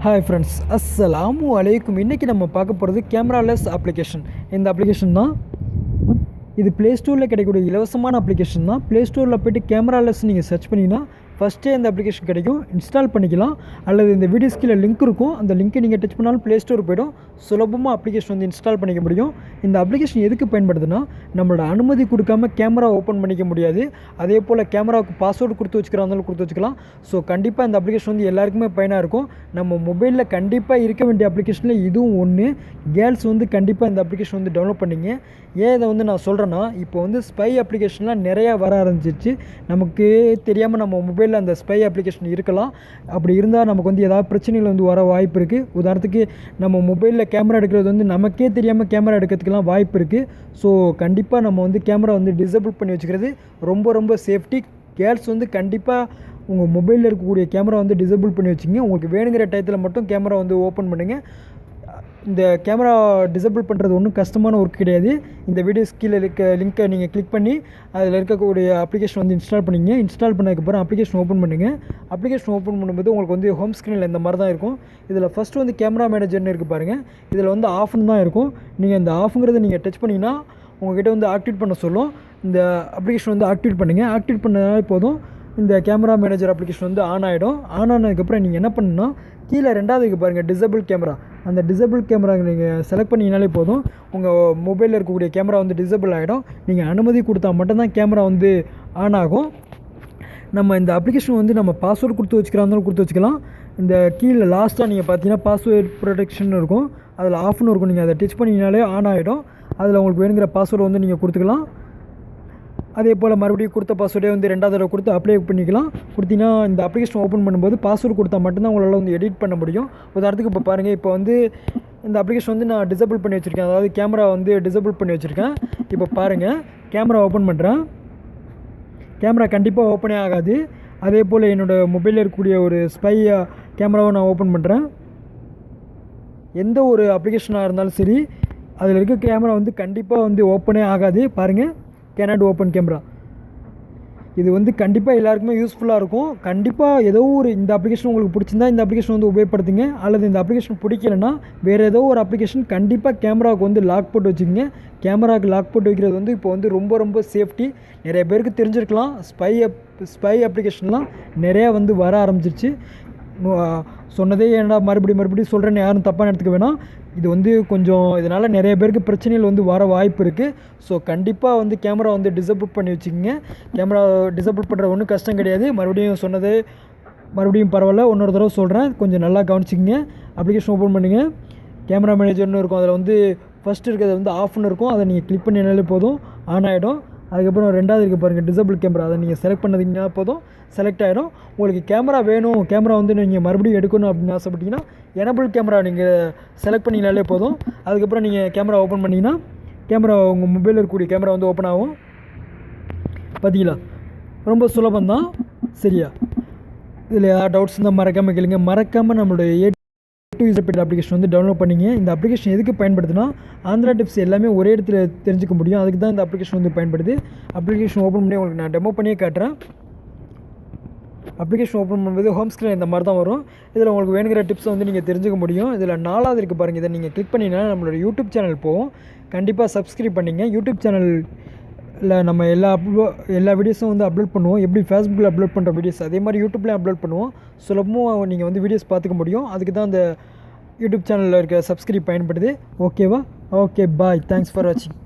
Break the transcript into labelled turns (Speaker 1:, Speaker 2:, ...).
Speaker 1: Hi friends, அஸ்ஸலாமு அலைக்கும். இன்றைக்கி நம்ம பார்க்க போகிறது கேமராலெஸ் அப்ளிகேஷன். இந்த அப்ளிகேஷன் தான் இது ப்ளே ஸ்டோரில் கிடைக்கக்கூடிய இலவசமான அப்ளிகேஷன் தான். ப்ளே ஸ்டோரில் போய்ட்டு கேமராலெஸ் நீங்கள் சர்ச் பண்ணிங்கன்னா ஃபஸ்ட்டே இந்த அப்ளிகேஷன் கிடைக்கும், இன்ஸ்டால் பண்ணிக்கலாம். அல்லது இந்த வீடியோஸ் கீழே லிங்க் இருக்கும், அந்த லிங்க்கை நீங்கள் டச் பண்ணாலும் ப்ளே ஸ்டோர் போய்டும், சுலபமாக அப்ளிகேஷன் வந்து இன்ஸ்டால் பண்ணிக்க முடியும். இந்த அப்ளிகேஷன் எதுக்கு பயன்படுதுன்னா, நம்மளோட அனுமதி கொடுக்காமல் கேமரா ஓப்பன் பண்ணிக்க முடியாது. அதே போல் கேமராவுக்கு பாஸ்வேர்டு கொடுத்து வச்சுக்கிறாங்களும் கொடுத்து வச்சுக்கலாம். ஸோ கண்டிப்பாக இந்த அப்ளிகேஷன் வந்து எல்லாருக்குமே பயனாக இருக்கும். நம்ம மொபைலில் கண்டிப்பாக இருக்க வேண்டிய அப்ளிகேஷனில் இதுவும் ஒன்று. கேர்ள்ஸ் வந்து கண்டிப்பாக இந்த அப்ளிகேஷன் வந்து டவுன்லோட் பண்ணிங்க. ஏன் இதை வந்து நான் சொல்கிறேன்னா, இப்போ வந்து ஸ்பை அப்ளிகேஷன்லாம் நிறையா வர ஆரம்பிச்சிருச்சு. நமக்கு தெரியாமல் நம்ம மொபைலில் அந்த ஸ்பை அப்ளிகேஷன் இருக்கலாம். அப்படி இருந்தால் நமக்கு வந்து ஏதாவது பிரச்சனைகள் வந்து வர வாய்ப்பு இருக்குது. உதாரணத்துக்கு நம்ம மொபைலில் கேமரா எடுக்கிறது வந்து நமக்கே தெரியாமல் கேமரா எடுக்கிறதுக்கெலாம் வாய்ப்பு இருக்குது. ஸோ கண்டிப்பாக நம்ம வந்து கேமரா வந்து டிசேபிள் பண்ணி வச்சுக்கிறது ரொம்ப ரொம்ப சேஃப்டி. கேர்ள்ஸ் வந்து கண்டிப்பாக உங்கள் மொபைலில் இருக்கக்கூடிய கேமரா வந்து டிசேபிள் பண்ணி வச்சுங்க. உங்களுக்கு வேணுங்கிற டயத்தில் மட்டும் கேமரா வந்து ஓப்பன் பண்ணுங்கள். இந்த கேமரா டிசேபிள் பண்ணுறது ஒன்றும் கஷ்டமான ஒர்க் கிடையாது. இந்த வீடியோஸ் கீழே இருக்க லிங்க்கை நீங்கள் கிளிக் பண்ணி அதில் இருக்கக்கூடிய அப்ளிகேஷன் வந்து இன்ஸ்டால் பண்ணிங்க. இன்ஸ்டால் பண்ணதுக்கப்புறம் அப்ளிகேஷன் ஓப்பன் பண்ணுங்கள். அப்ளிகேஷன் ஓப்பன் பண்ணும்போது உங்களுக்கு வந்து ஹோம் ஸ்க்ரீனில் இந்த மாதிரி தான் இருக்கும். இதில் ஃபஸ்ட்டு வந்து கேமரா மேனேஜர்னு இருக்குது பாருங்கள். இதில் வந்து ஆஃப்னு தான் இருக்கும். நீங்கள் இந்த ஆஃபுங்கிறத நீங்கள் டச் பண்ணிங்கன்னா உங்கள்கிட்ட வந்து ஆக்டிவேட் பண்ண சொல்லும். இந்த அப்ளிகேஷன் வந்து ஆக்டிவேட் பண்ணுங்கள். ஆக்டிவேட் பண்ணாலே போதும், இந்த கேமரா மேனேஜர் அப்ளிகேஷன் வந்து ஆன் ஆகிடும். ஆன் ஆனதுக்கப்புறம் நீங்கள் என்ன பண்ணணும்னா, கீழே ரெண்டாவதுக்கு பாருங்கள் டிசேபிள் கேமரா. அந்த டிசேபிள் கேமரா நீங்கள் செலக்ட் பண்ணிங்கனாலே போதும், உங்கள் மொபைலில் இருக்கக்கூடிய கேமரா வந்து டிசேபிள் ஆகிடும். நீங்கள் அனுமதி கொடுத்தா மட்டும்தான் கேமரா வந்து ஆன் ஆகும். நம்ம இந்த அப்ளிகேஷன் வந்து நம்ம பாஸ்வேர்டு கொடுத்து வச்சுக்கிறாங்களும் கொடுத்து வச்சுக்கலாம். இந்த கீழே லாஸ்ட்டாக நீங்கள் பார்த்தீங்கன்னா பாஸ்வேர்ட் ப்ரொடெக்ஷன் இருக்கும், அதில் ஆஃப்னு இருக்கும். நீங்கள் அதை டச் பண்ணிங்கனாலே ஆன் ஆகிடும். அதில் உங்களுக்கு வேணுங்கிற பாஸ்வேர்டு வந்து நீங்கள் கொடுத்துக்கலாம். அதே போல் மறுபடியும் கொடுத்த பாஸ்வேர்டே வந்து ரெண்டாவது தடவை கொடுத்து அப்ளை பண்ணிக்கலாம். கொடுத்தீங்கன்னா இந்த அப்ளிகேஷன் ஓப்பன் பண்ணும்போது பாஸ்வேர்டு கொடுத்தா மட்டும்தான் உங்களால் வந்து எடிட் பண்ண முடியும். உதாரணத்துக்கு இப்போ பாருங்கள், இப்போ வந்து இந்த அப்ளிகேஷன் வந்து நான் டிசேபிள் பண்ணி வச்சுருக்கேன், அதாவது கேமரா வந்து டிசேபிள் பண்ணி வச்சுருக்கேன். இப்போ பாருங்கள், கேமரா ஓப்பன் பண்ணுறேன். கேமரா கண்டிப்பாக ஓப்பனே ஆகாது. அதே போல் என்னோடய மொபைலில் இருக்கக்கூடிய ஒரு ஸ்பை கேமராவை நான் ஓப்பன் பண்ணுறேன். எந்த ஒரு அப்ளிகேஷனாக இருந்தாலும் சரி, அதில் இருக்க கேமரா வந்து கண்டிப்பாக வந்து ஓப்பனே ஆகாது. பாருங்கள், கேனாட் ஓப்பன் கேமரா. இது வந்து கண்டிப்பாக எல்லாருக்குமே யூஸ்ஃபுல்லாக இருக்கும். கண்டிப்பாக ஏதோ ஒரு இந்த அப்ளிகேஷன் உங்களுக்கு பிடிச்சிருந்தா இந்த அப்ளிகேஷன் வந்து உபயோகப்படுத்துங்க. அல்லது இந்த அப்ளிகேஷன் பிடிக்கலைன்னா வேறு ஏதோ ஒரு அப்ளிகேஷன் கண்டிப்பாக கேமராவுக்கு வந்து லாக் போட்டு வச்சுக்கோங்க. கேமராவுக்கு லாக் போட்டு வைக்கிறது வந்து இப்போ வந்து ரொம்ப ரொம்ப சேஃப்டி. நிறைய பேருக்கு தெரிஞ்சிருக்கலாம், ஸ்பை அப்ளிகேஷன்லாம் நிறையா வந்து வர ஆரம்பிச்சிருச்சு. சொன்னதே ஏன்னா மறுபடியும் சொல்கிறேன்னு யாரும் தப்பாக எடுத்துக்க வேணாம். இது வந்து கொஞ்சம் இதனால் நிறைய பேருக்கு பிரச்சனைகள் வந்து வர வாய்ப்பு இருக்குது. ஸோ கண்டிப்பாக வந்து கேமரா வந்து டிசேபிள் பண்ணி வச்சுக்கோங்க. கேமரா டிசேபிள் பண்ணுறது ஒன்றும் கஷ்டம் கிடையாது. மறுபடியும் பரவாயில்ல, இன்னொரு தடவை சொல்கிறேன், கொஞ்சம் நல்லா கவனிச்சிக்கங்க. அப்ளிகேஷன் ஓப்பன் பண்ணுங்கள். கேமரா மேனேஜர்னு இருக்கும், அதில் வந்து ஃபஸ்ட்டு இருக்கிறது வந்து ஆஃப்னு இருக்கும். அதை நீங்கள் கிளிக் பண்ணினாலே போதும், ஆன் ஆகிடும். அதுக்கப்புறம் ரெண்டாவது இருக்குது பாருங்கள் டிசேபிள் கேமரா. அதை நீங்கள் செலக்ட் பண்ணதிங்கன்னா போதும், செலக்ட் ஆகிடும். உங்களுக்கு கேமரா வேணும், கேமரா வந்து நீங்கள் மறுபடியும் எடுக்கணும் அப்படின்னு ஆசைப்பட்டீங்கன்னா எனபிள் கேமரா நீங்கள் செலக்ட் பண்ணிங்கனாலே போதும். அதுக்கப்புறம் நீங்கள் கேமரா ஓப்பன் பண்ணிங்கன்னா கேமரா உங்கள் மொபைலில் இருக்கக்கூடிய கேமரா வந்து ஓப்பன் ஆகும். பார்த்தீங்களா, ரொம்ப சுலபந்தான். சரியா, இதில் ஏதாவது டவுட்ஸ் இருந்தால் மறக்காமல் கேளுங்க. மறக்காமல் நம்மளுடைய அப்ளிகேஷன் வந்து டவுன்லோட் பண்ணிங்க. இந்த அப்ளிகேஷன் எதுக்கு பயன்படுதுன்னா, ஆந்திரா டிப்ஸ் எல்லாமே ஒரே இடத்துல தெரிஞ்சுக்க முடியும். அதுக்கு தான் இந்த அப்ளிகேஷன் வந்து பயன்படுது. அப்ளிகேஷன் ஓப்பன் பண்ணி உங்களுக்கு நான் டெமோ பண்ணியே காட்டுறேன். அப்ளிகேஷன் ஓப்பன் பண்ணும்போது ஹோம் ஸ்க்ரீன் இந்த மாதிரி தான் வரும். இதில் உங்களுக்கு வேணுங்கிற டிப்ஸை வந்து நீங்கள் தெரிஞ்சுக்க முடியும். இதில் 4வது இருக்குது பாருங்கள், இதை நீங்கள் கிளிக் பண்ணிங்கன்னா நம்மளோட யூடியூப் சேனல் போகும். கண்டிப்பாக சப்ஸ்கிரைப் பண்ணிங்க. யூடியூப் சேனலில் நம்ம எல்லா வீடியோஸும் வந்து அப்லோட் பண்ணுவோம். எப்படி ஃபேஸ்புக்கில் அப்லோட் பண்ணுற வீடியோஸ் அதே மாதிரி யூடியூப்லேயும் அப்லோட் பண்ணுவோம். சுலபமாக நீங்கள் வந்து வீடியோஸ் பார்த்துக்க முடியும். அதுக்கு தான் அந்த யூடியூப் சேனலில் இருக்க சப்ஸ்கிரைப் பயன்படுது. ஓகேவா? Okay, bye. தேங்க்ஸ் ஃபார் வாட்சிங்.